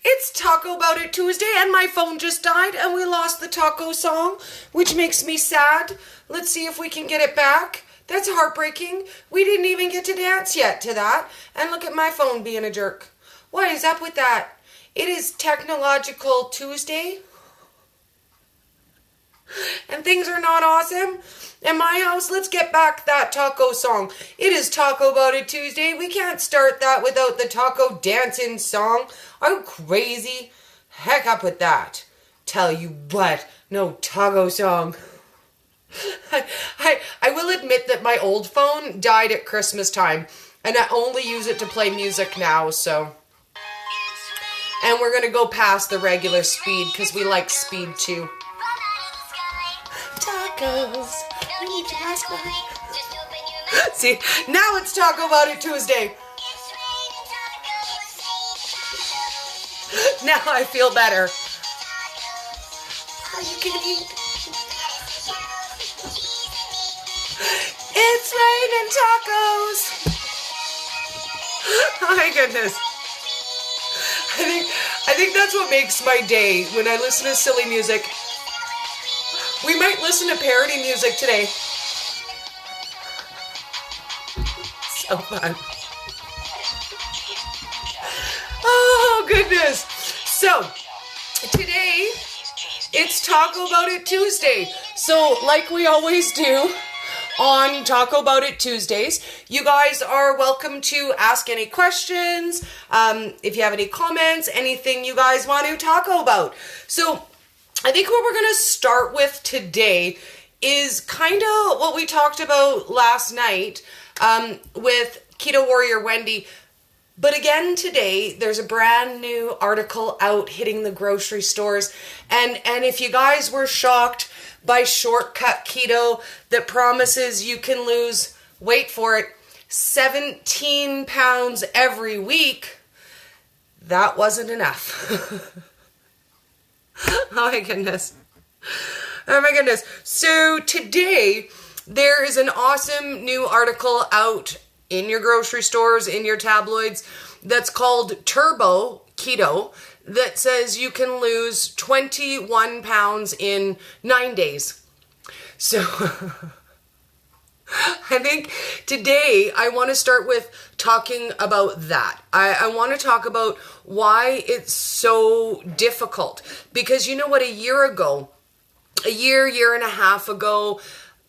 It's Taco Bout It Tuesday and my phone just died and we lost the taco song, which makes me sad. Let's see if we can get it back. That's heartbreaking. We didn't even get to dance yet to that. And look at my phone being a jerk. What is up with that? It is Technological Tuesday. And things are not awesome. In my house, let's get back that taco song. It is Taco Bout It Tuesday. We can't start that without the taco dancing song. Are you crazy? Heck up with that. Tell you what, no taco song. I will admit that my old phone died at Christmas time, and I only use it to play music now, so. And we're gonna go past the regular speed, because we like speed too. Tacos. I need to ask why. See, now it's Taco Bout It Tuesday. Now I feel better. Are you gonna eat? It's raining tacos. Oh my goodness. I think that's what makes my day when I listen to silly music. We might listen to parody music today. So fun. Oh, goodness. So, today, it's Taco Bout It Tuesday. So, like we always do on Taco Bout It Tuesdays, you guys are welcome to ask any questions. If you have any comments, anything you guys want to talk about. So, I think what we're going to start with today is kind of what we talked about last night with Keto Warrior Wendy. But again today, there's a brand new article out hitting the grocery stores. And if you guys were shocked by Shortcut Keto that promises you can lose, wait for it, 17 pounds every week, that wasn't enough. Oh my goodness. Oh my goodness. So today there is an awesome new article out in your grocery stores, in your tabloids, that's called Turbo Keto, that says you can lose 21 pounds in 9 days. So I think today I want to start with talking about that. I want to talk about why it's so difficult. Because you know what, a year and a half ago,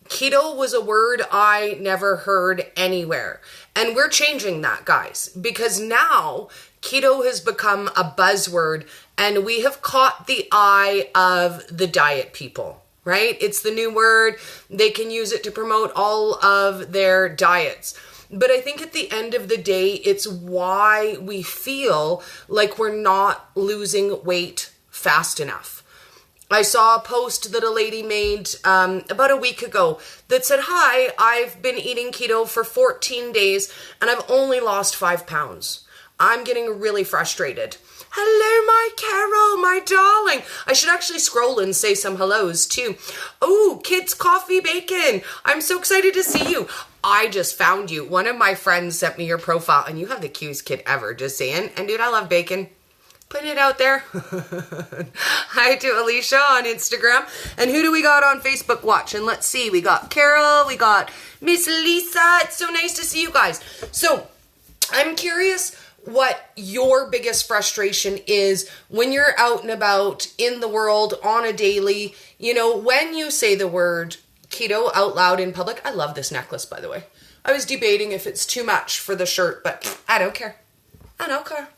keto was a word I never heard anywhere. And we're changing that, guys. Because now keto has become a buzzword and we have caught the eye of the diet people. Right? It's the new word. They can use it to promote all of their diets. But I think at the end of the day, it's why we feel like we're not losing weight fast enough. I saw a post that a lady made about a week ago that said, "Hi, I've been eating keto for 14 days and I've only lost 5 pounds. I'm getting really frustrated." Hello, my Carol, my darling. I should actually scroll and say some hellos too. Oh, Kids Coffee Bacon. I'm so excited to see you. I just found you. One of my friends sent me your profile and you have the cutest kid ever, just saying. And dude, I love bacon. Putting it out there. Hi to Alicia on Instagram. And who do we got on Facebook watching? Let's see. We got Carol. We got Miss Lisa. It's so nice to see you guys. So I'm curious what your biggest frustration is when you're out and about in the world on a daily, you know, when you say the word keto out loud in public. I love this necklace, by the way. I was debating if it's too much for the shirt, but I don't care. I don't care.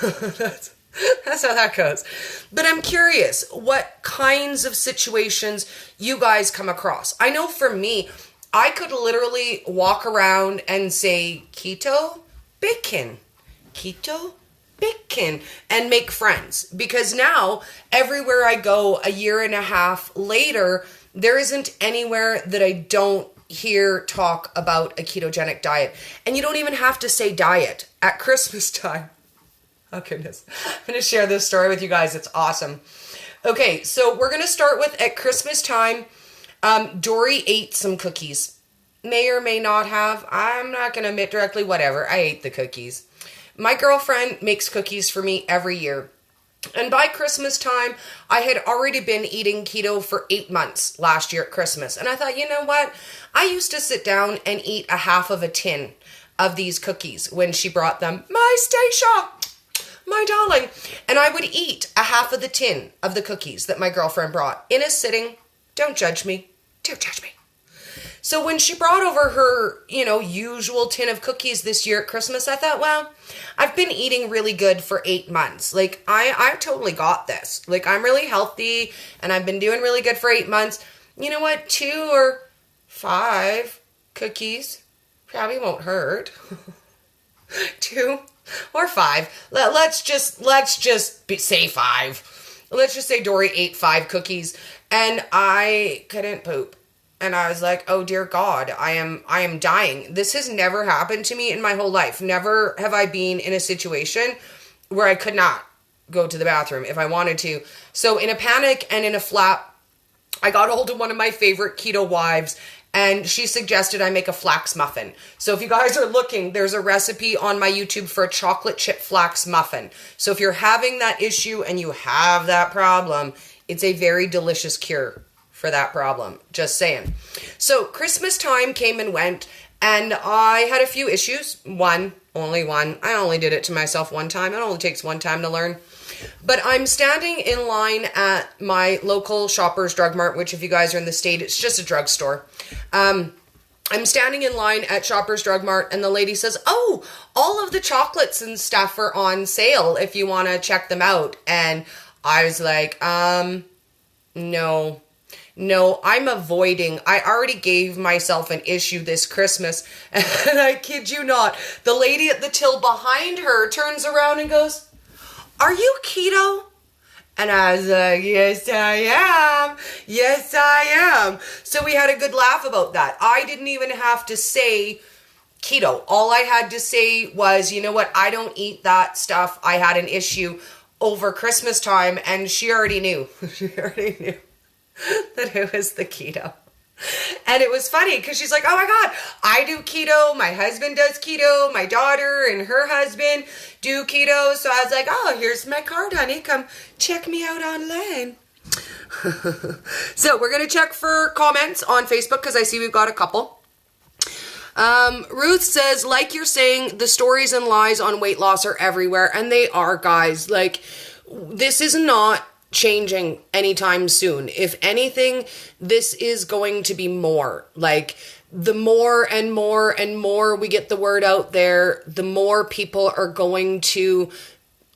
That's how that goes. But I'm curious what kinds of situations you guys come across. I know for me, I could literally walk around and say keto bacon, keto bacon, and make friends. Because now, everywhere I go a year and a half later, there isn't anywhere that I don't hear talk about a ketogenic diet. And you don't even have to say diet at Christmas time. Oh goodness. I'm going to share this story with you guys. It's awesome. Okay, so we're going to start with at Christmas time, Dori ate some cookies. May or may not have. I'm not going to admit directly, whatever. I ate the cookies. My girlfriend makes cookies for me every year. And by Christmas time, I had already been eating keto for 8 months last year at Christmas. And I thought, you know what? I used to sit down and eat a half of a tin of these cookies when she brought them. My Stacia, my darling. And I would eat a half of the tin of the cookies that my girlfriend brought in a sitting. Don't judge me. Don't judge me. So when she brought over her, usual tin of cookies this year at Christmas, I thought, well, I've been eating really good for 8 months. Like, I totally got this. Like, I'm really healthy, and I've been doing really good for 8 months. You know what? 2 or 5 cookies probably won't hurt. 2 or 5. Let's just say 5. Let's just say Dori ate 5 cookies, and I couldn't poop. And I was like, oh dear God, I am dying. This has never happened to me in my whole life. Never have I been in a situation where I could not go to the bathroom if I wanted to. So in a panic and in a flap, I got a hold of one of my favorite keto wives, and she suggested I make a flax muffin. So if you guys are looking, there's a recipe on my YouTube for a chocolate chip flax muffin. So if you're having that issue and you have that problem, it's a very delicious cure for that problem. Just saying. So Christmas time came and went, and I had a few issues. Only one. I only did it to myself one time. It only takes one time to learn. But I'm standing in line at my local Shoppers Drug Mart, which if you guys are in the state, it's just a drugstore. I'm standing in line at Shoppers Drug Mart, and the lady says, oh, all of the chocolates and stuff are on sale if you want to check them out. And I was like, No, I'm avoiding. I already gave myself an issue this Christmas, and I kid you not, the lady at the till behind her turns around and goes, are you keto? And I was like, yes, I am. Yes, I am. So we had a good laugh about that. I didn't even have to say keto. All I had to say was, you know what? I don't eat that stuff. I had an issue over Christmas time, and she already knew. She already knew that it was the keto. And it was funny because she's like, oh my God, I do keto. My husband does keto. My daughter and her husband do keto. So I was like, oh, here's my card, honey. Come check me out online. So we're going to check for comments on Facebook because I see we've got a couple. Ruth says, like you're saying, the stories and lies on weight loss are everywhere. And they are, guys. Like, this is not changing anytime soon. If anything, this is going to be more. Like, the more and more and more we get the word out there, the more people are going to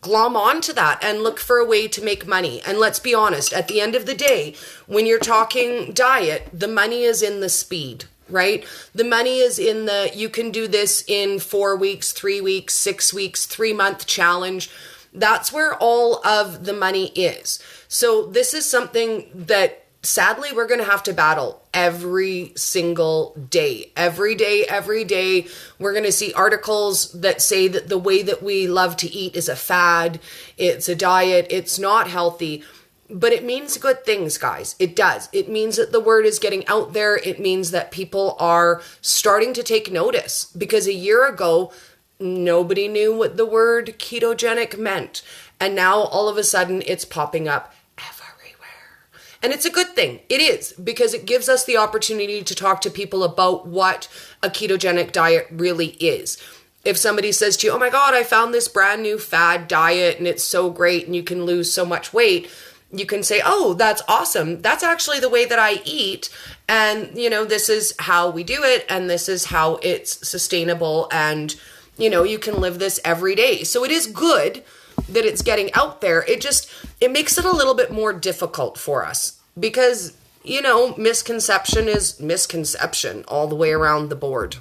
glom onto that and look for a way to make money. And let's be honest, at the end of the day, when you're talking diet, the money is in the speed, right? The money is in the, you can do this in 4 weeks, 3 weeks, 6 weeks, 3-month challenge. That's where all of the money is. So this is something that sadly we're going to have to battle every single day. Every day, we're going to see articles that say that the way that we love to eat is a fad. It's a diet. It's not healthy. But it means good things, guys. It does. It means that the word is getting out there. It means that people are starting to take notice. Because a year ago, nobody knew what the word ketogenic meant. And now all of a sudden it's popping up everywhere. And it's a good thing. It is, because it gives us the opportunity to talk to people about what a ketogenic diet really is. If somebody says to you, oh my God, I found this brand new fad diet and it's so great and you can lose so much weight, you can say, oh, that's awesome. That's actually the way that I eat. And, this is how we do it. And this is how it's sustainable. And you can live this every day. So it is good that it's getting out there. It makes it a little bit more difficult for us because, misconception is misconception all the way around the board.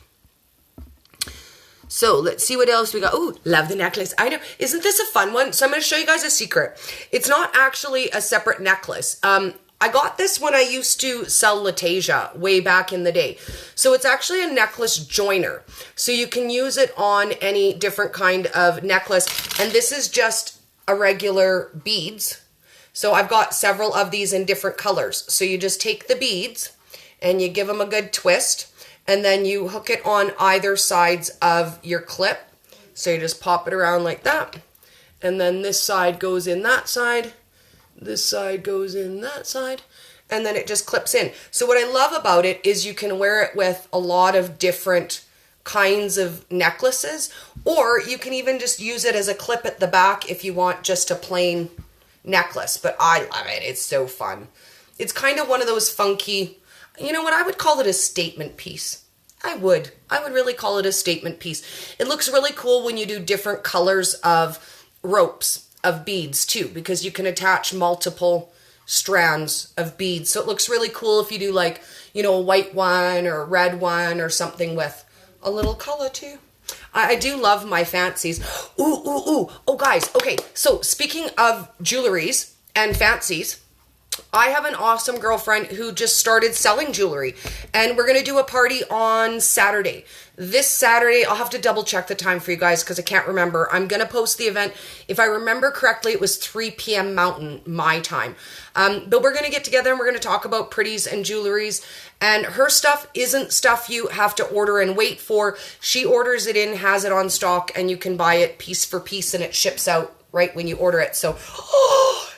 So let's see what else we got. Oh, love the necklace. I know. Isn't this a fun one? So I'm going to show you guys a secret. It's not actually a separate necklace. I got this when I used to sell Latasia way back in the day. So it's actually a necklace joiner. So you can use it on any different kind of necklace. And this is just a regular beads. So I've got several of these in different colors. So you just take the beads and you give them a good twist. And then you hook it on either sides of your clip. So you just pop it around like that. And then this side goes in that side. This side goes in that side. And then it just clips in. So what I love about it is you can wear it with a lot of different kinds of necklaces, or you can even just use it as a clip at the back if you want just a plain necklace. But I love it. It's so fun. It's kind of one of those funky, you know what, I would call it a statement piece. I would really call it a statement piece. It looks really cool when you do different colors of ropes, of beads too, because you can attach multiple strands of beads. So it looks really cool if you do like, you know, a white one or a red one or something with a little color too. I do love my fancies. Ooh. Oh, guys. Okay. So speaking of jewelries and fancies, I have an awesome girlfriend who just started selling jewelry, and we're going to do a party on Saturday. This Saturday, I'll have to double check the time for you guys because I can't remember. I'm going to post the event. If I remember correctly, it was 3 p.m. Mountain, my time. But we're going to get together and we're going to talk about pretties and jewelries. And her stuff isn't stuff you have to order and wait for. She orders it in, has it on stock, and you can buy it piece for piece and it ships out right when you order it. So,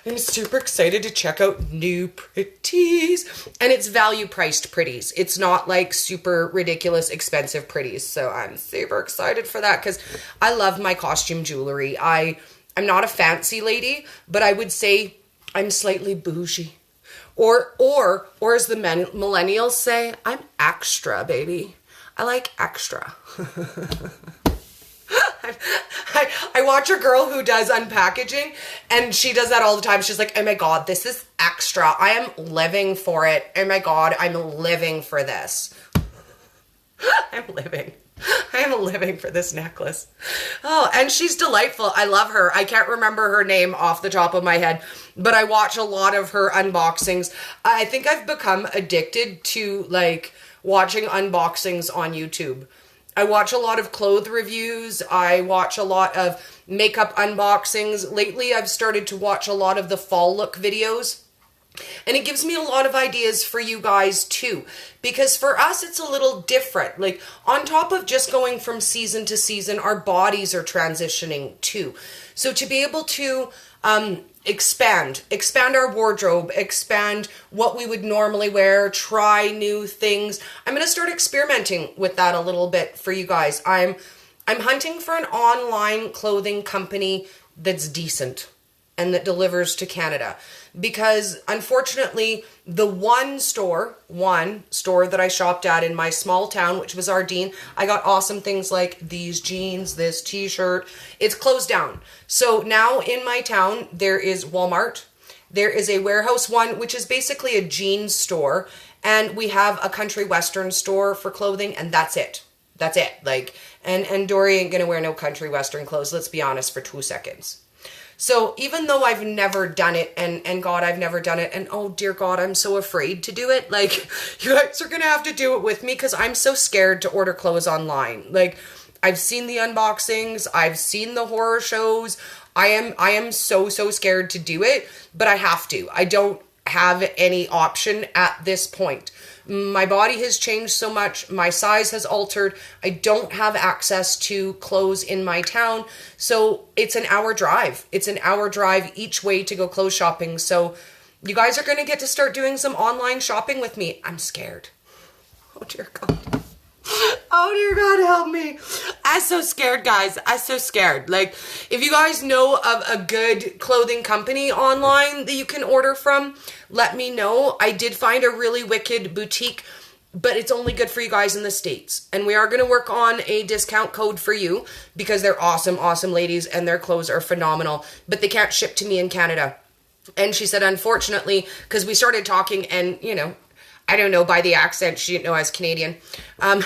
I'm super excited to check out new pretties. And it's value priced pretties. It's not like super ridiculous expensive pretties. So I'm super excited for that because I love my costume jewelry. I'm not a fancy lady, but I would say I'm slightly bougie. Or as the millennials say, I'm extra, baby. I like extra. I watch a girl who does unpackaging, and she does that all the time. She's like, oh my God, this is extra. I am living for it. Oh my God, I'm living for this. I'm living for this necklace. Oh, and she's delightful. I love her. I can't remember her name off the top of my head, but I watch a lot of her unboxings. I think I've become addicted to like watching unboxings on YouTube. I watch a lot of clothes reviews. I watch a lot of makeup unboxings. Lately, I've started to watch a lot of the fall look videos. And it gives me a lot of ideas for you guys too. Because for us, it's a little different. Like on top of just going from season to season, our bodies are transitioning too. So to be able to expand our wardrobe, expand what we would normally wear, try new things. I'm going to start experimenting with that a little bit for you guys. I'm hunting for an online clothing company that's decent and that delivers to Canada. Because unfortunately, the one store that I shopped at in my small town, which was Ardene, I got awesome things like these jeans, this t-shirt. It's closed down. So now in my town, there is Walmart. There is a Warehouse One, which is basically a jeans store. And we have a country western store for clothing, and that's it. That's it. Like, and Dori ain't gonna wear no country western clothes, let's be honest, for 2 seconds. So even though I've never done it, and God, I've never done it, and oh dear God, I'm so afraid to do it. Like, you guys are going to have to do it with me because I'm so scared to order clothes online. Like, I've seen the unboxings, I've seen the horror shows. I am so scared to do it, but I have to. I don't have any option at this point. My body has changed so much. My size has altered. I don't have access to clothes in my town. So it's an hour drive. It's an hour drive each way to go clothes shopping. So you guys are going to get to start doing some online shopping with me. I'm scared. Oh dear God. Oh dear God, help me. I'm so scared, guys. I'm so scared. Like, if you guys know of a good clothing company online that you can order from, let me know. I did find a really wicked boutique, but it's only good for you guys in the States. And we are going to work on a discount code for you because they're awesome ladies and their clothes are phenomenal, but they can't ship to me in Canada. And she said, unfortunately, because we started talking and, you know, I don't know, by the accent, she didn't know I was Canadian. And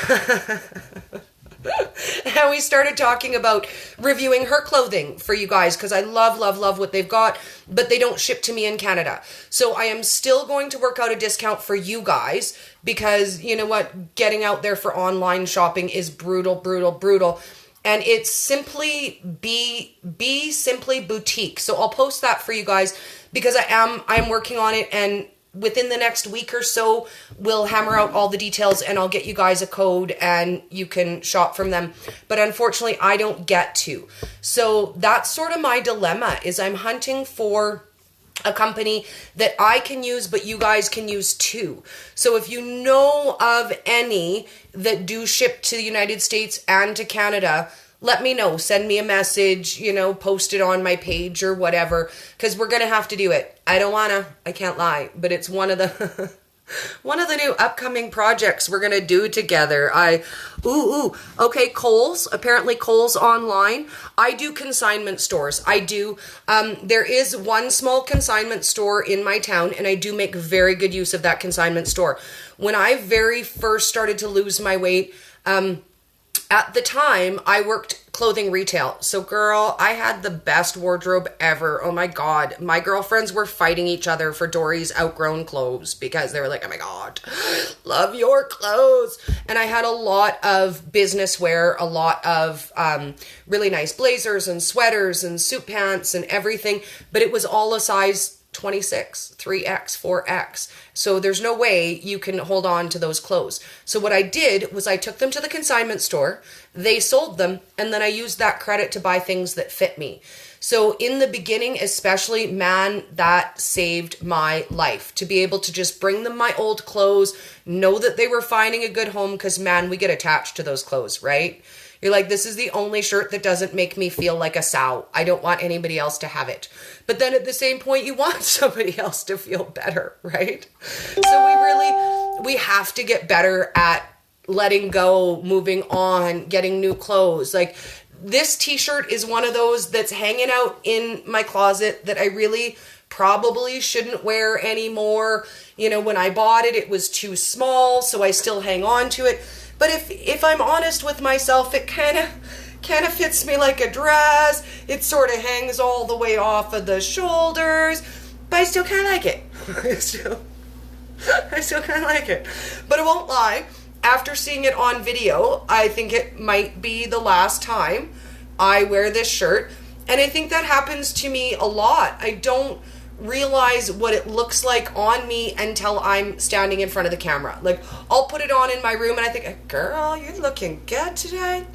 we started talking about reviewing her clothing for you guys because I love what they've got, but they don't ship to me in Canada. So I am still going to work out a discount for you guys because, you know what, getting out there for online shopping is brutal. And it's simply be simply boutique. So I'll post that for you guys because I'm working on it, and within the next week or so, we'll hammer out all the details and I'll get you guys a code and you can shop from them. But unfortunately, I don't get to. So that's sort of my dilemma, is I'm hunting for a company that I can use, but you guys can use too. So if you know of any that do ship to the United States and to Canada, let me know. Send me a message, post it on my page or whatever, because we're going to have to do it. I can't lie, but it's one of the one of the new upcoming projects we're going to do together. Okay, Kohl's. Apparently Kohl's online. I do consignment stores. I do. There is one small consignment store in my town, and I do make very good use of that consignment store. When I very first started to lose my weight, at the time, I worked clothing retail. So girl, I had the best wardrobe ever. Oh my God. My girlfriends were fighting each other for Dori's outgrown clothes because they were like, oh my God, love your clothes. And I had a lot of business wear, a lot of really nice blazers and sweaters and suit pants and everything. But it was all a size 26, 3X, 4X. So there's no way you can hold on to those clothes. So what I did was I took them to the consignment store, they sold them, and then I used that credit to buy things that fit me. So in the beginning, especially, man, that saved my life. To be able to just bring them my old clothes, know that they were finding a good home, because man, we get attached to those clothes, right? You're like, this is the only shirt that doesn't make me feel like a sow. I don't want anybody else to have it. But then at the same point, you want somebody else to feel better, right? So we have to get better at letting go, moving on, getting new clothes. Like this t-shirt is one of those that's hanging out in my closet that I really probably shouldn't wear anymore. When I bought it, it was too small, so I still hang on to it. But if I'm honest with myself, it kind of fits me like a dress. It sort of hangs all the way off of the shoulders, but I still kind of like it. I still kind of like it. But I won't lie, after seeing it on video, I think it might be the last time I wear this shirt. And I think that happens to me a lot. I don't realize what it looks like on me until I'm standing in front of the camera. Like, I'll put it on in my room and I think, girl, you're looking good today.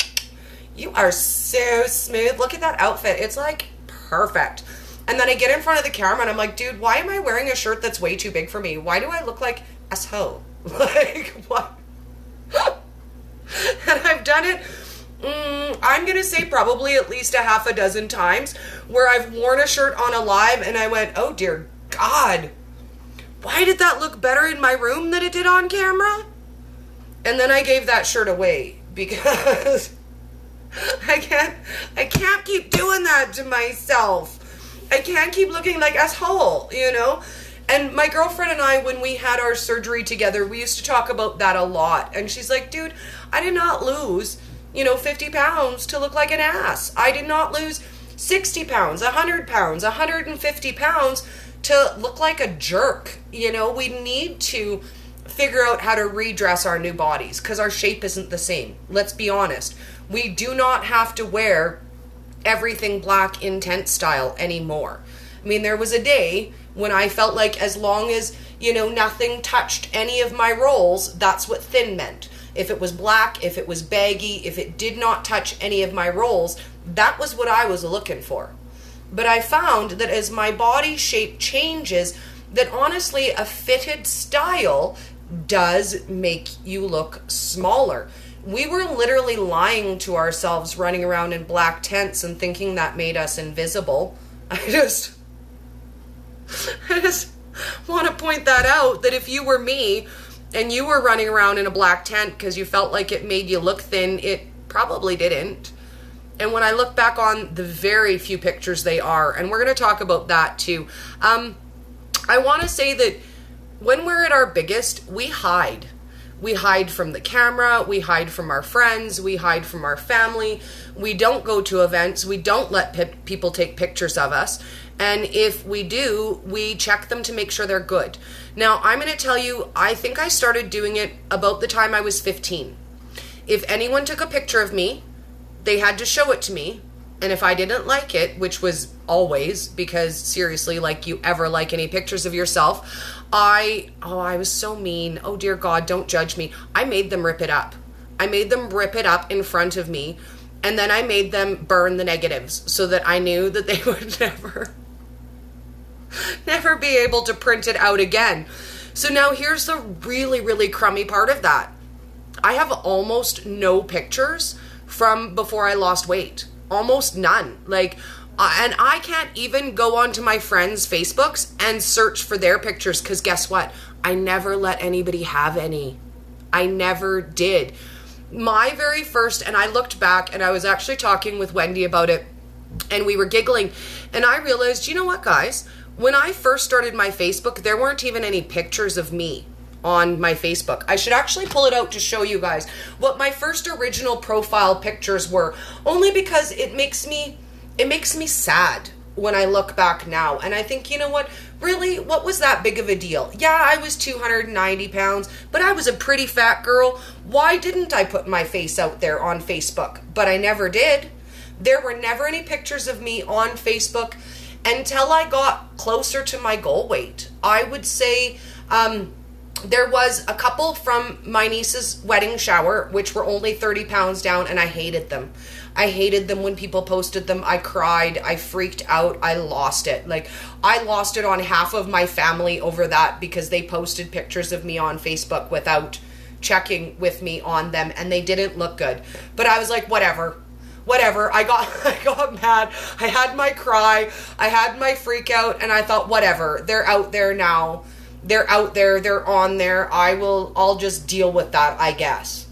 You are so smooth. Look at that outfit. It's like perfect. And then I get in front of the camera and I'm like, dude, why am I wearing a shirt that's way too big for me? Why do I look like a hoe? Like, what? And I've done it, I'm going to say probably at least a half a dozen times where I've worn a shirt on a live and I went, oh dear God, why did that look better in my room than it did on camera? And then I gave that shirt away because I can't keep doing that to myself. I can't keep looking like asshole, And my girlfriend and I, when we had our surgery together, we used to talk about that a lot. And she's like, dude, I did not lose 50 pounds to look like an ass. I did not lose 60 pounds, 100 pounds, 150 pounds to look like a jerk. We need to figure out how to redress our new bodies because our shape isn't the same. Let's be honest. We do not have to wear everything black intense style anymore. I mean, there was a day when I felt like as long as, nothing touched any of my rolls, that's what thin meant. If it was black, if it was baggy, if it did not touch any of my rolls, that was what I was looking for. But I found that as my body shape changes, that honestly a fitted style does make you look smaller. We were literally lying to ourselves running around in black tents and thinking that made us invisible. I just want to point that out, that if you were me and you were running around in a black tent because you felt like it made you look thin, it probably didn't. And when I look back on the very few pictures they are, and we're going to talk about that too, I want to say that when we're at our biggest, we hide. We hide from the camera, we hide from our friends, we hide from our family, we don't go to events, we don't let people take pictures of us, and if we do, we check them to make sure they're good. Now, I'm going to tell you, I think I started doing it about the time I was 15. If anyone took a picture of me, they had to show it to me, and if I didn't like it, which was always, because seriously, like, you ever like any pictures of yourself. I was so mean. Oh dear God, don't judge me. I made them rip it up. I made them rip it up in front of me, and then I made them burn the negatives so that I knew that they would never be able to print it out again. So now here's the really, really crummy part of that. I have almost no pictures from before I lost weight. Almost none. Like, and I can't even go onto my friends' Facebooks and search for their pictures, because guess what? I never let anybody have any. I never did. My very first, and I looked back and I was actually talking with Wendy about it, and we were giggling, and I realized, you know what, guys? When I first started my Facebook, there weren't even any pictures of me on my Facebook. I should actually pull it out to show you guys what my first original profile pictures were, only because it makes me sad when I look back now. And I think, you know what, really, what was that big of a deal? Yeah, I was 290 pounds, but I was a pretty fat girl. Why didn't I put my face out there on Facebook? But I never did. There were never any pictures of me on Facebook until I got closer to my goal weight. I would say there was a couple from my niece's wedding shower, which were only 30 pounds down, and I hated them. I hated them when people posted them. I cried. I freaked out. I lost it. Like, I lost it on half of my family over that, because they posted pictures of me on Facebook without checking with me on them, and they didn't look good. But I was like, whatever. I got mad. I had my cry. I had my freak out, and I thought, whatever. They're out there now. They're out there. They're on there. I'll just deal with that, I guess.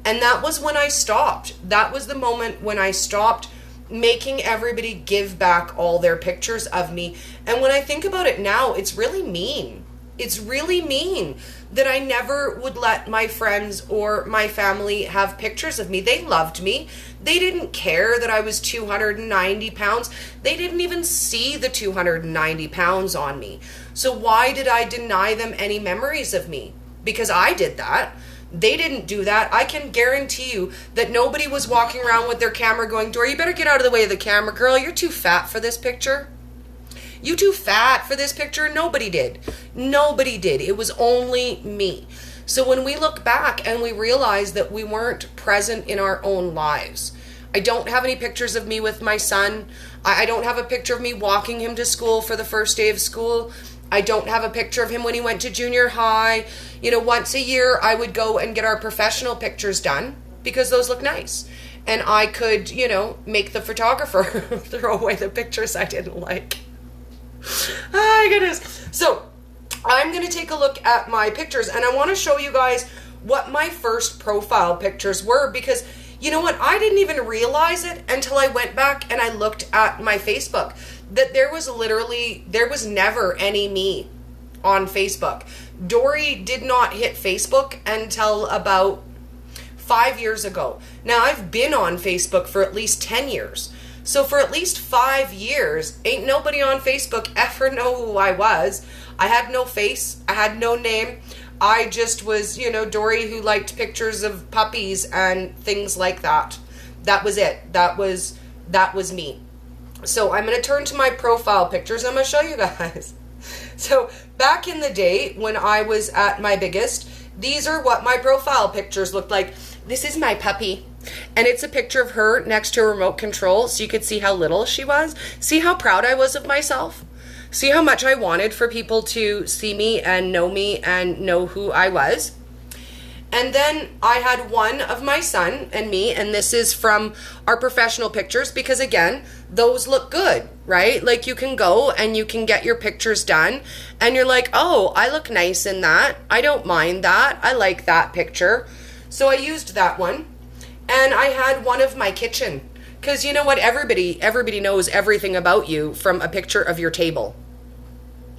And that was when I stopped. That was the moment when I stopped making everybody give back all their pictures of me. And when I think about it now, it's really mean. It's really mean that I never would let my friends or my family have pictures of me. They loved me. They didn't care that I was 290 pounds. They didn't even see the 290 pounds on me. So why did I deny them any memories of me? Because I did that. They didn't do that. I can guarantee you that nobody was walking around with their camera going, Dori, you better get out of the way of the camera, girl. You're too fat for this picture. You too fat for this picture. Nobody did. Nobody did. It was only me. So when we look back and we realize that we weren't present in our own lives, I don't have any pictures of me with my son. I don't have a picture of me walking him to school for the first day of school. I don't have a picture of him when he went to junior high. You know, once a year I would go and get our professional pictures done because those look nice. And I could, you know, make the photographer throw away the pictures I didn't like. Oh my goodness. So I'm going to take a look at my pictures, and I want to show you guys what my first profile pictures were, because you know what? I didn't even realize it until I went back and I looked at my Facebook, that there was never any me on Facebook. Dori did not hit Facebook until about 5 years ago. Now, I've been on Facebook for at least 10 years. So for at least 5 years, ain't nobody on Facebook ever know who I was. I had no face. I had no name. I just was, you know, Dori who liked pictures of puppies and things like that. That was it. That was me. So I'm going to turn to my profile pictures. I'm going to show you guys. So back in the day when I was at my biggest, these are what my profile pictures looked like. This is my puppy. And it's a picture of her next to a remote control, so you could see how little she was. See how proud I was of myself? See how much I wanted for people to see me and know who I was? And then I had one of my son and me, and this is from our professional pictures, because again, those look good, right? Like, you can go and you can get your pictures done and you're like, oh, I look nice in that. I don't mind that. I like that picture. So I used that one. And I had one of my kitchen, because you know what? Everybody knows everything about you from a picture of your table.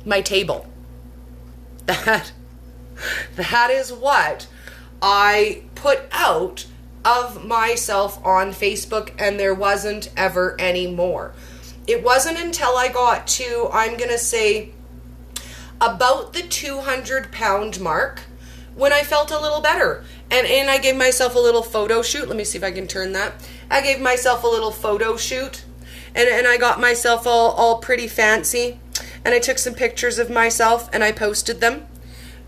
My table. That is what I put out of myself on Facebook, and there wasn't ever any more. It wasn't until I got to, I'm going to say, about the 200-pound mark when I felt a little better. And I gave myself a little photo shoot. Let me see if I can turn that. I gave myself a little photo shoot. and I got myself all pretty fancy, and I took some pictures of myself and I posted them.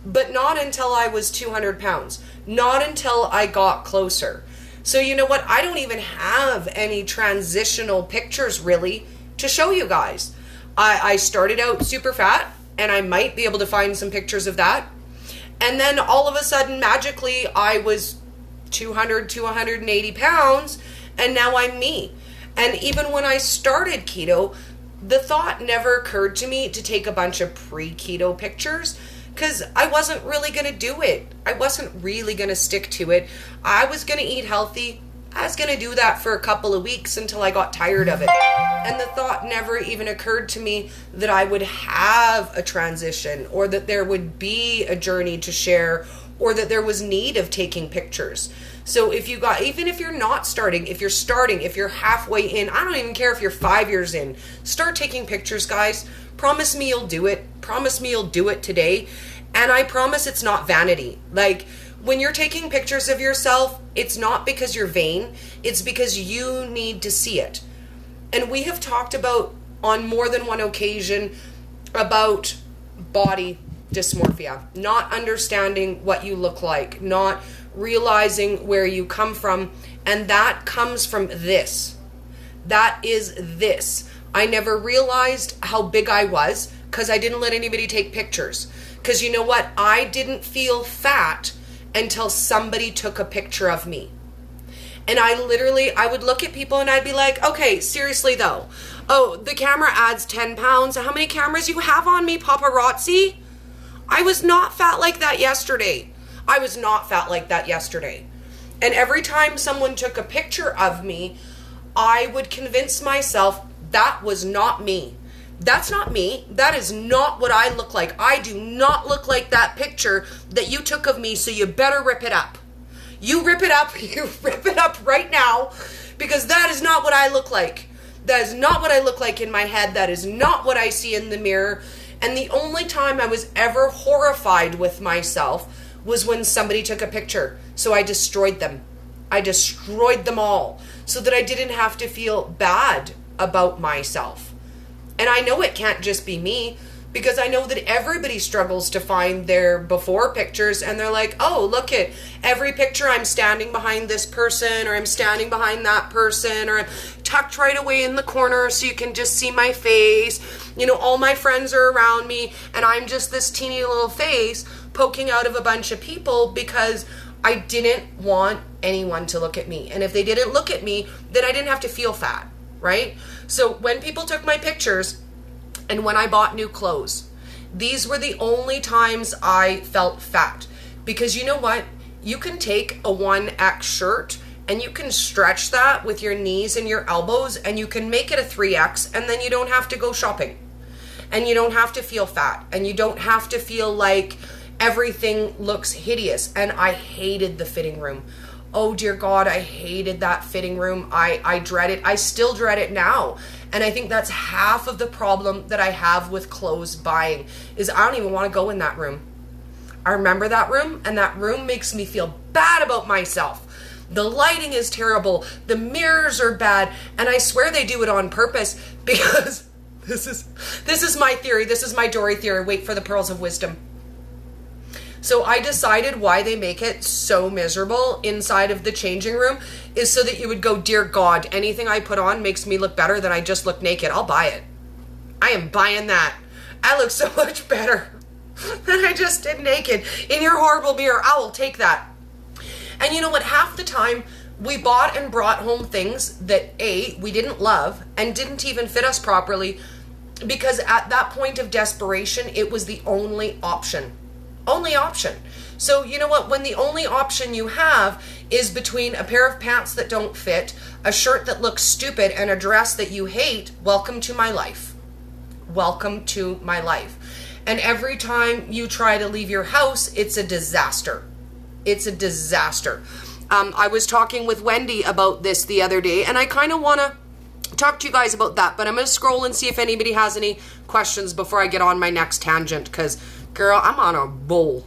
But not until I was 200 pounds. Not until I got closer. So you know what? I don't even have any transitional pictures really to show you guys. I started out super fat, and I might be able to find some pictures of that. And then all of a sudden, magically, I was 200 to 180 pounds, and now I'm me. And even when I started keto, the thought never occurred to me to take a bunch of pre-keto pictures, because I wasn't really going to do it. I wasn't really going to stick to it. I was going to eat healthy. I was going to do that for a couple of weeks until I got tired of it. And the thought never even occurred to me that I would have a transition, or that there would be a journey to share, or that there was need of taking pictures. So even if you're not starting, if you're starting, if you're halfway in, I don't even care if you're 5 years in, start taking pictures, guys. Promise me you'll do it. Promise me you'll do it today. And I promise it's not vanity. Like, when you're taking pictures of yourself, it's not because you're vain. It's because you need to see it. And we have talked about, on more than one occasion, about body dysmorphia, not understanding what you look like, not realizing where you come from. And that comes from this. That is this. I never realized how big I was because I didn't let anybody take pictures. Because you know what? I didn't feel fat until somebody took a picture of me. And I would look at people and I'd be like, okay, seriously though. Oh, the camera adds 10 pounds. How many cameras you have on me, paparazzi? I was not fat like that yesterday. I was not fat like that yesterday. And every time someone took a picture of me, I would convince myself that was not me. That's not me. That is not what I look like. I do not look like that picture that you took of me, so you better rip it up. You rip it up. You rip it up right now, because that is not what I look like. That is not what I look like in my head. That is not what I see in the mirror. And the only time I was ever horrified with myself was when somebody took a picture. So I destroyed them. I destroyed them all so that I didn't have to feel bad about myself. And I know it can't just be me, because I know that everybody struggles to find their before pictures, and they're like, oh, look at every picture, I'm standing behind this person, or I'm standing behind that person, or I'm tucked right away in the corner so you can just see my face. You know, all my friends are around me, and I'm just this teeny little face poking out of a bunch of people because I didn't want anyone to look at me. And if they didn't look at me, then I didn't have to feel fat, right? So when people took my pictures and when I bought new clothes, these were the only times I felt fat. Because you know what? You can take a 1X shirt and you can stretch that with your knees and your elbows, and you can make it a 3X, and then you don't have to go shopping. And you don't have to feel fat, and you don't have to feel like everything looks hideous. And I hated the fitting room. Oh dear God, I hated that fitting room. I dread it. I still dread it now. And I think that's half of the problem that I have with clothes buying, is I don't even want to go in that room. I remember that room, and that room makes me feel bad about myself. The lighting is terrible. The mirrors are bad. And I swear they do it on purpose, because this is my theory. This is my Dori theory. Wait for the pearls of wisdom. So I decided why they make it so miserable inside of the changing room is so that you would go, dear God, anything I put on makes me look better than I just look naked. I'll buy it. I am buying that. I look so much better than I just did naked in your horrible mirror. I will take that. And you know what? Half the time we bought and brought home things that A, we didn't love and didn't even fit us properly, because at that point of desperation, it was the only option. Only option. So you know what? When the only option you have is between a pair of pants that don't fit, a shirt that looks stupid, and a dress that you hate, welcome to my life. Welcome to my life. And every time you try to leave your house, it's a disaster. It's a disaster. I was talking with Wendy about this the other day, and I kind of want to talk to you guys about that, but I'm going to scroll and see if anybody has any questions before I get on my next tangent, because girl, I'm on a roll.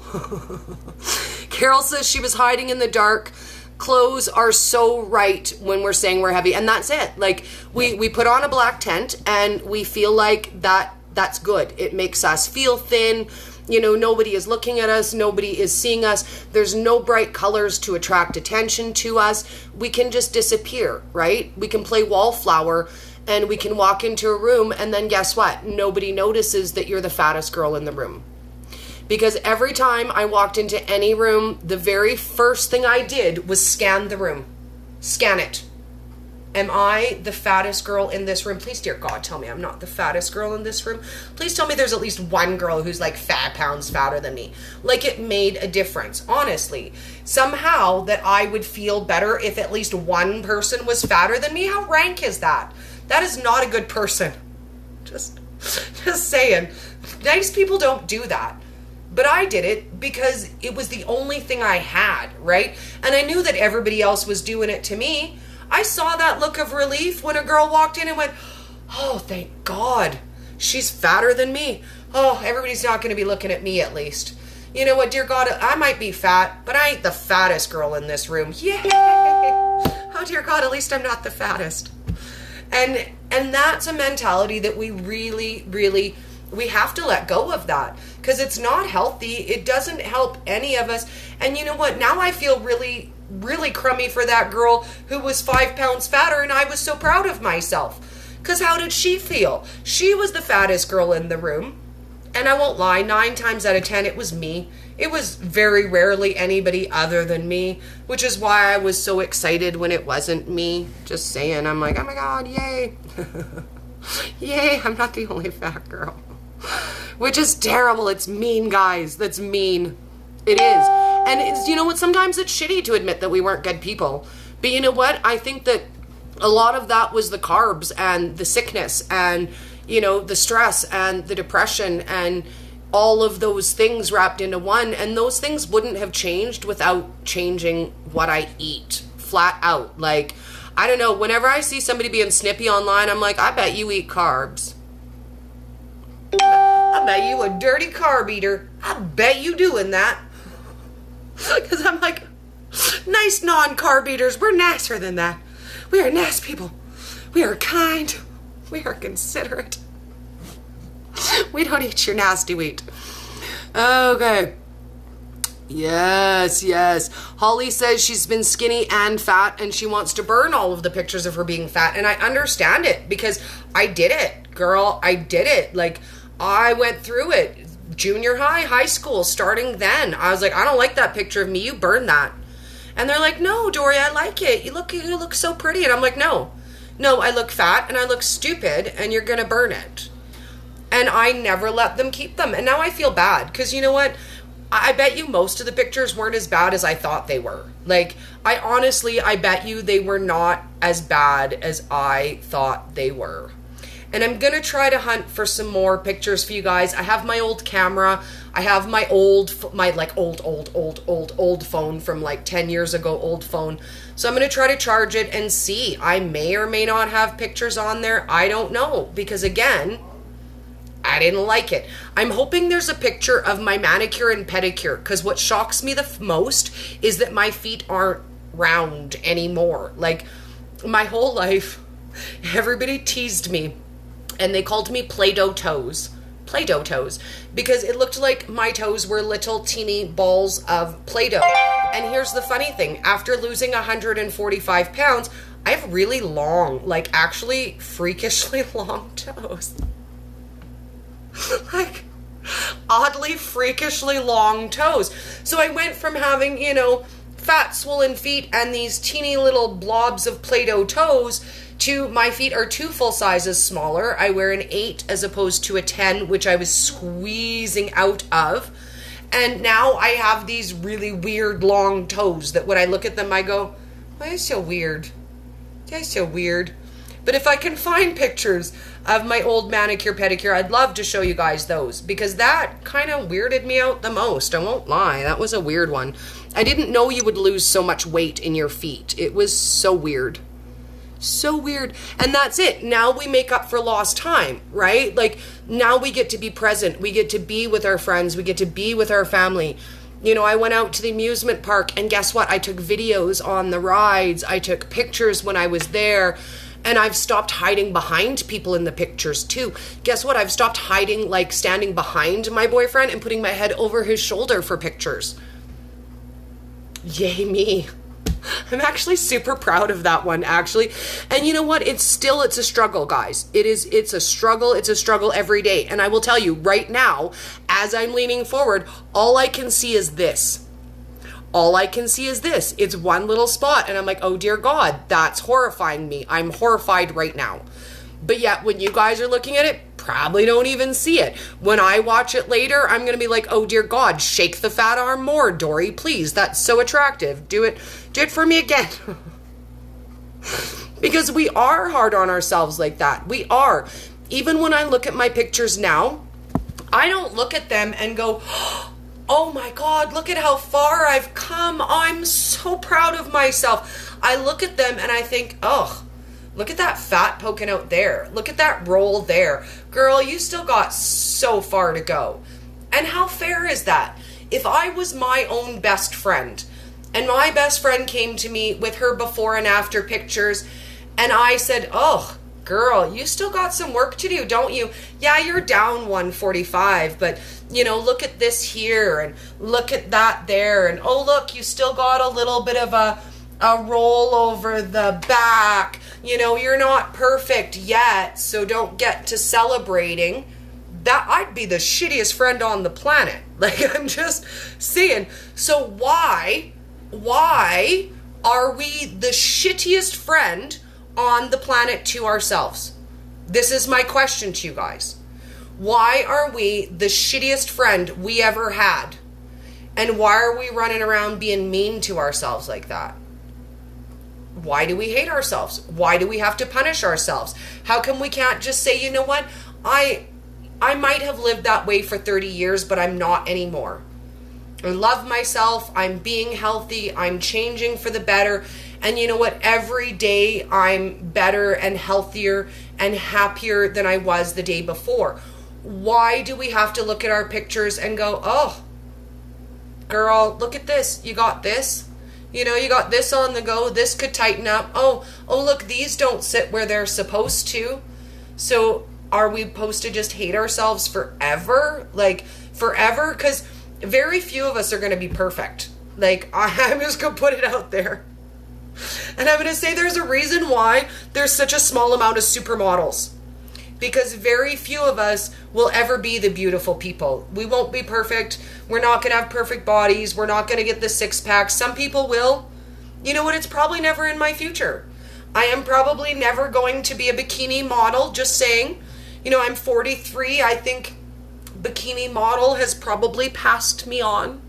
Carol says she was hiding in the dark. clothes are so right when we're saying we're heavy, and that's it. Like we put on a black tent and we feel like that's good. It makes us feel thin. You know, nobody is looking at us, nobody is seeing us. There's no bright colors to attract attention to us. We can just disappear, right? We can play wallflower and we can walk into a room, and then guess what? Nobody notices that you're the fattest girl in the room. Because every time I walked into any room, the very first thing I did was scan the room. Scan it. Am I the fattest girl in this room? Please, dear God, tell me I'm not the fattest girl in this room. Please tell me there's at least one girl who's like 5 pounds fatter than me. Like, it made a difference, honestly. Somehow that I would feel better if at least one person was fatter than me. How rank is that? That is not a good person. Just saying. Nice people don't do that. But I did it because it was the only thing I had, right? And I knew that everybody else was doing it to me. I saw that look of relief when a girl walked in and went, oh, thank God, she's fatter than me. Oh, everybody's not going to be looking at me at least. You know what, dear God, I might be fat, but I ain't the fattest girl in this room. Yay! Oh, dear God, at least I'm not the fattest. And that's a mentality that we really, really, we have to let go of that, because it's not healthy. It doesn't help any of us. And you know what? Now I feel really, really crummy for that girl who was 5 pounds fatter, and I was so proud of myself. Because how did she feel? She was the fattest girl in the room. And I won't lie, 9 times out of 10, it was me. It was very rarely anybody other than me, which is why I was so excited when it wasn't me. Just saying, I'm like, oh my God, yay. Yay, I'm not the only fat girl. Which is terrible. It's mean, guys. That's mean. It is. And it's, you know what, sometimes it's shitty to admit that we weren't good people. But you know what? I think that a lot of that was the carbs and the sickness and, you know, the stress and the depression and all of those things wrapped into one. And those things wouldn't have changed without changing what I eat. Flat out. Like, I don't know, whenever I see somebody being snippy online, I'm like, I bet you eat carbs. I bet you a dirty carb eater. I bet you doing that. Because I'm like, nice non-carb eaters, we're nicer than that. We are nice people. We are kind. We are considerate. We don't eat your nasty wheat. Okay. Yes, yes. Holly says she's been skinny and fat, and she wants to burn all of the pictures of her being fat. And I understand it, because I did it, girl. I did it. Like, I went through it. Junior high, high school, starting then. I was like, I don't like that picture of me. You burn that. And they're like, no, Dori, I like it. You look so pretty. And I'm like, no, I look fat and I look stupid, and you're going to burn it. And I never let them keep them. And now I feel bad, because you know what? I bet you most of the pictures weren't as bad as I thought they were. Like, I bet you they were not as bad as I thought they were. And I'm going to try to hunt for some more pictures for you guys. I have my old camera. I have my old phone from like 10 years ago, old phone. So I'm going to try to charge it and see. I may or may not have pictures on there. I don't know. Because again, I didn't like it. I'm hoping there's a picture of my manicure and pedicure, because what shocks me the most is that my feet aren't round anymore. Like, my whole life, everybody teased me, and they called me Play-Doh toes. Play-Doh toes. Because it looked like my toes were little teeny balls of Play-Doh. And here's the funny thing. After losing 145 pounds, I have really long, like actually freakishly long toes. Like, oddly, freakishly long toes. So I went from having, you know, fat, swollen feet and these teeny little blobs of Play-Doh toes to my feet are 2 full sizes smaller. I wear an 8 as opposed to a 10, which I was squeezing out of. And now I have these really weird long toes that when I look at them, I go, why is so weird? They're so weird. But if I can find pictures of my old manicure, pedicure, I'd love to show you guys those, because that kind of weirded me out the most. I won't lie. That was a weird one. I didn't know you would lose so much weight in your feet. It was so weird. So weird. And that's it. Now we make up for lost time, right? Like, now we get to be present. We get to be with our friends. We get to be with our family. You know, I went out to the amusement park, and guess what? I took videos on the rides. I took pictures when I was there, and I've stopped hiding behind people in the pictures too. Guess what? I've stopped hiding, like standing behind my boyfriend and putting my head over his shoulder for pictures. Yay me. I'm actually super proud of that one, actually. And you know what? It's a struggle, guys. It's a struggle every day. And I will tell you right now, as I'm leaning forward, all I can see is this. It's one little spot. And I'm like, oh dear God, that's horrifying me. I'm horrified right now. But yet when you guys are looking at it, probably don't even see it. When I watch it later, I'm going to be like, oh dear God, shake the fat arm more, Dori, please. That's so attractive. Do it for me again. Because we are hard on ourselves like that. We are. Even when I look at my pictures now, I don't look at them and go, oh my God, look at how far I've come. I'm so proud of myself. I look at them and I think, oh, look at that fat poking out there. Look at that roll there. Girl, you still got so far to go. And how fair is that? If I was my own best friend, and my best friend came to me with her before and after pictures, and I said, oh, girl, you still got some work to do, don't you? Yeah, you're down 145, but, you know, look at this here, and look at that there, and oh, look, you still got a little bit of a roll over the back. You know, you're not perfect yet, so don't get to celebrating. That I'd be the shittiest friend on the planet. Like, I'm just saying. So why are we the shittiest friend on the planet to ourselves? This is my question to you guys. Why are we the shittiest friend we ever had? And why are we running around being mean to ourselves like that? Why do we hate ourselves? Why do we have to punish ourselves? How come we can't just say, you know what? I might have lived that way for 30 years, but I'm not anymore. I love myself. I'm being healthy. I'm changing for the better. And you know what? Every day I'm better and healthier and happier than I was the day before. Why do we have to look at our pictures and go, oh, girl, look at this. You got this. You know, you got this on the go. This could tighten up. Oh, look, these don't sit where they're supposed to. So are we supposed to just hate ourselves forever? Like, forever? Because very few of us are going to be perfect. Like, I'm just going to put it out there. And I'm going to say there's a reason why there's such a small amount of supermodels. Because very few of us will ever be the beautiful people. We won't be perfect. We're not going to have perfect bodies. We're not going to get the six pack. Some people will. You know what? It's probably never in my future. I am probably never going to be a bikini model. Just saying. You know, I'm 43. I think bikini model has probably passed me on.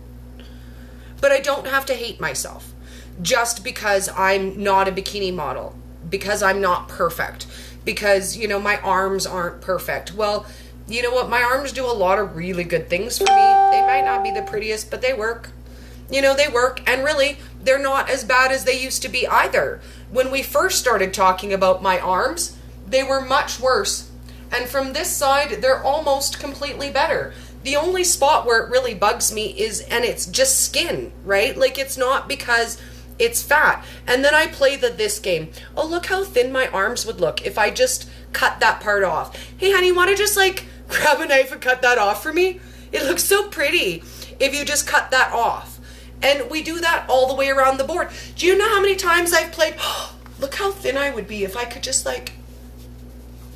But I don't have to hate myself just because I'm not a bikini model. Because I'm not perfect. Because, you know, my arms aren't perfect. Well, you know what? My arms do a lot of really good things for me. They might not be the prettiest, but they work. You know, they work. And really, they're not as bad as they used to be either. When we first started talking about my arms, they were much worse. And from this side, they're almost completely better. The only spot where it really bugs me is, and it's just skin, right? Like, it's not because it's fat. And then I play this game. Oh, look how thin my arms would look if I just cut that part off. Hey, honey, want to just like grab a knife and cut that off for me? It looks so pretty if you just cut that off. And we do that all the way around the board. Do you know how many times I've played, oh, look how thin I would be if I could just like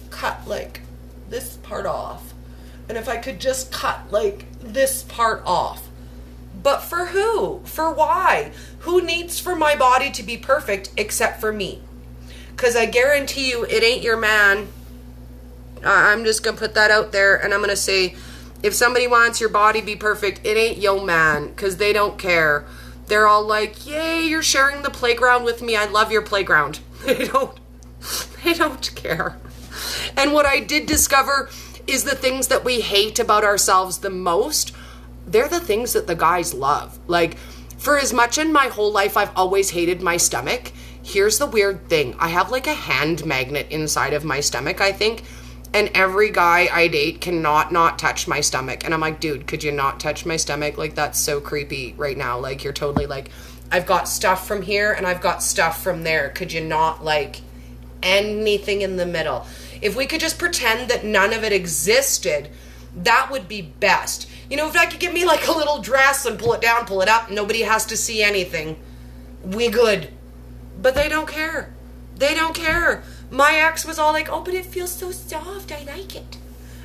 cut like this part off. And if I could just cut like this part off. But for who? For why? Who needs for my body to be perfect except for me? Because I guarantee you it ain't your man. I'm just going to put that out there, and I'm going to say, if somebody wants your body to be perfect, it ain't yo man, because they don't care. They're all like, yay, you're sharing the playground with me. I love your playground. They don't care. And what I did discover is the things that we hate about ourselves the most, they're the things that the guys love. Like, for as much in my whole life I've always hated my stomach, here's the weird thing. I have like a hand magnet inside of my stomach, I think. And every guy I date cannot not touch my stomach. And I'm like, dude, could you not touch my stomach? Like, that's so creepy right now. Like, you're totally like, I've got stuff from here and I've got stuff from there. Could you not, like, anything in the middle? If we could just pretend that none of it existed, that would be best. You know, if I could get me like a little dress and pull it down, pull it up, nobody has to see anything, we good. But they don't care. They don't care. My ex was all like, oh, but it feels so soft, I like it.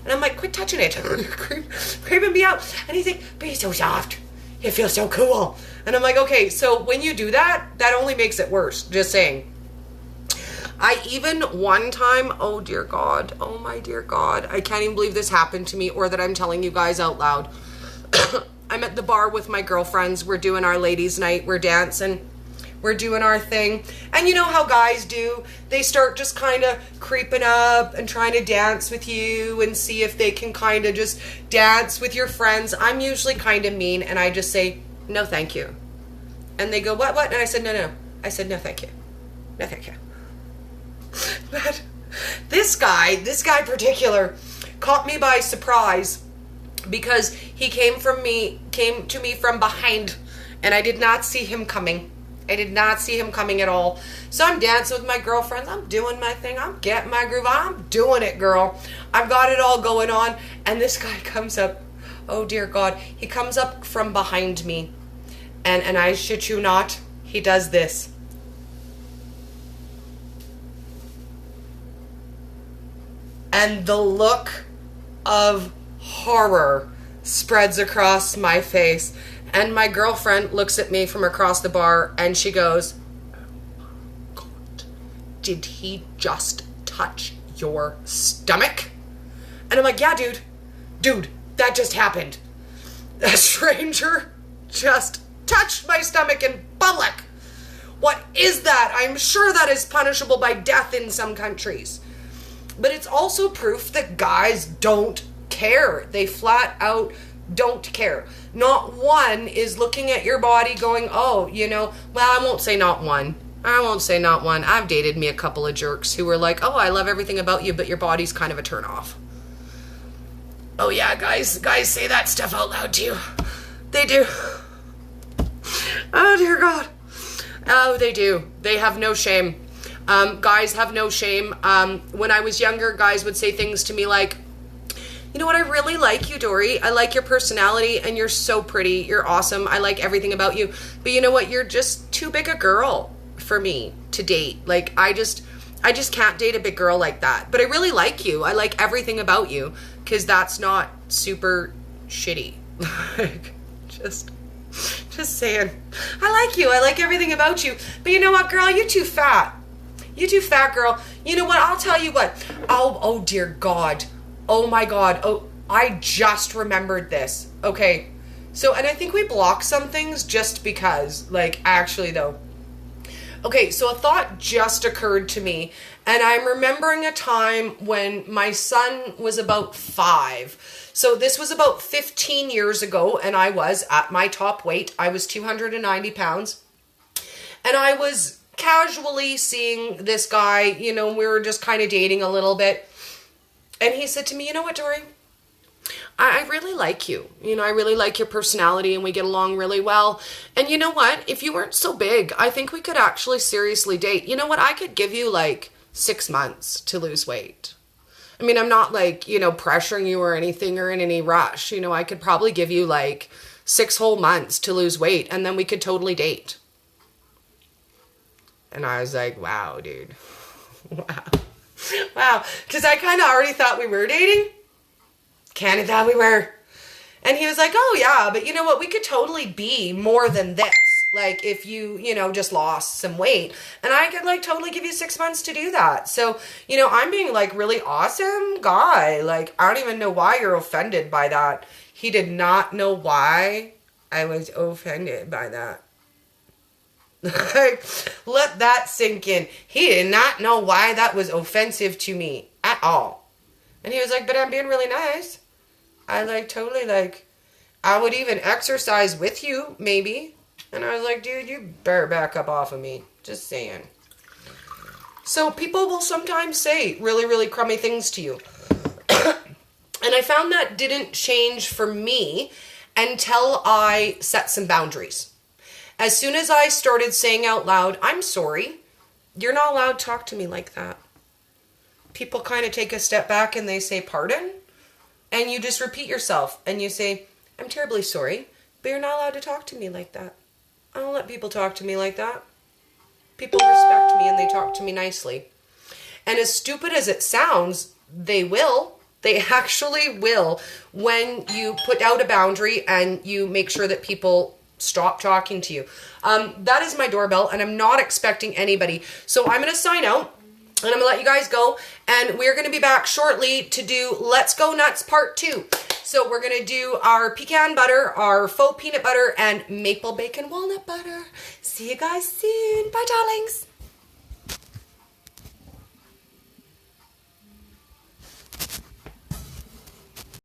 And I'm like, quit touching it. Creeping me out. And he's like, but it's so soft. It feels so cool. And I'm like, okay, so when you do that, that only makes it worse. Just saying. I even one time, oh dear God, oh my dear God, I can't even believe this happened to me or that I'm telling you guys out loud. I'm at the bar with my girlfriends. We're doing our ladies' night. We're dancing. We're doing our thing. And you know how guys do? They start just kind of creeping up and trying to dance with you and see if they can kind of just dance with your friends. I'm usually kind of mean and I just say, no, thank you. And they go, what? And I said, no. I said, no, thank you. No, thank you. But this guy particular caught me by surprise because he came to me from behind and I did not see him coming. I did not see him coming at all. So I'm dancing with my girlfriends. I'm doing my thing. I'm getting my groove. I'm doing it, girl. I've got it all going on. And this guy comes up. Oh, dear God. He comes up from behind me. And I shit you not, he does this. And the look of horror spreads across my face. And my girlfriend looks at me from across the bar and she goes, oh my God, did he just touch your stomach? And I'm like, yeah, dude, that just happened. A stranger just touched my stomach in public. What is that? I'm sure that is punishable by death in some countries. But it's also proof that guys don't care. They flat out don't care. Not one is looking at your body going, oh, you know, well, I won't say not one. I've dated me a couple of jerks who were like, oh, I love everything about you, but your body's kind of a turn off. Oh yeah, guys say that stuff out loud to you. They do. Oh dear God. Oh, they do. They have no shame. Guys have no shame. When I was younger, guys would say things to me like, you know what, I really like you, Dori. I like your personality and you're so pretty. You're awesome. I like everything about you. But you know what? You're just too big a girl for me to date. Like, I just can't date a big girl like that. But I really like you. I like everything about you because that's not super shitty. Like, just saying. I like you. I like everything about you. But you know what, girl? You're too fat. You too fat, girl. You know what? I'll tell you what. Oh dear God. Oh my God. Oh, I just remembered this. Okay. So, and I think we block some things just because, like, actually though. Okay, so a thought just occurred to me, and I'm remembering a time when my son was about 5. So this was about 15 years ago, and I was at my top weight. I was 290 pounds, and I was casually seeing this guy, you know, we were just kind of dating a little bit. And he said to me, you know what, Dori? I really like you. You know, I really like your personality and we get along really well. And you know what? If you weren't so big, I think we could actually seriously date. You know what? I could give you like 6 months to lose weight. I mean, I'm not like, you know, pressuring you or anything or in any rush. You know, I could probably give you like 6 whole months to lose weight and then we could totally date. And I was like, wow, dude. Wow. Because I kind of already thought we were dating. Kind of thought we were. And he was like, oh yeah, but you know what? We could totally be more than this. Like if you know, just lost some weight. And I could like totally give you 6 months to do that. So, you know, I'm being like really awesome guy. Like, I don't even know why you're offended by that. He did not know why I was offended by that. Like, let that sink in. He did not know why that was offensive to me at all. And he was like, but I'm being really nice. I like totally like, I would even exercise with you, maybe. And I was like, dude, you better back up off of me. Just saying. So people will sometimes say really, really crummy things to you. I found that didn't change for me until I set some boundaries. As soon as I started saying out loud, I'm sorry, you're not allowed to talk to me like that. People kind of take a step back and they say, pardon? And you just repeat yourself and you say, I'm terribly sorry, but you're not allowed to talk to me like that. I don't let people talk to me like that. People respect me and they talk to me nicely. And as stupid as it sounds, they will. They actually will when you put out a boundary and you make sure that people stop talking to you. That is my doorbell, and I'm not expecting anybody. So I'm going to sign out, and I'm going to let you guys go, and we're going to be back shortly to do Let's Go Nuts Part 2. So we're going to do our pecan butter, our faux peanut butter, and maple bacon walnut butter. See you guys soon. Bye, darlings.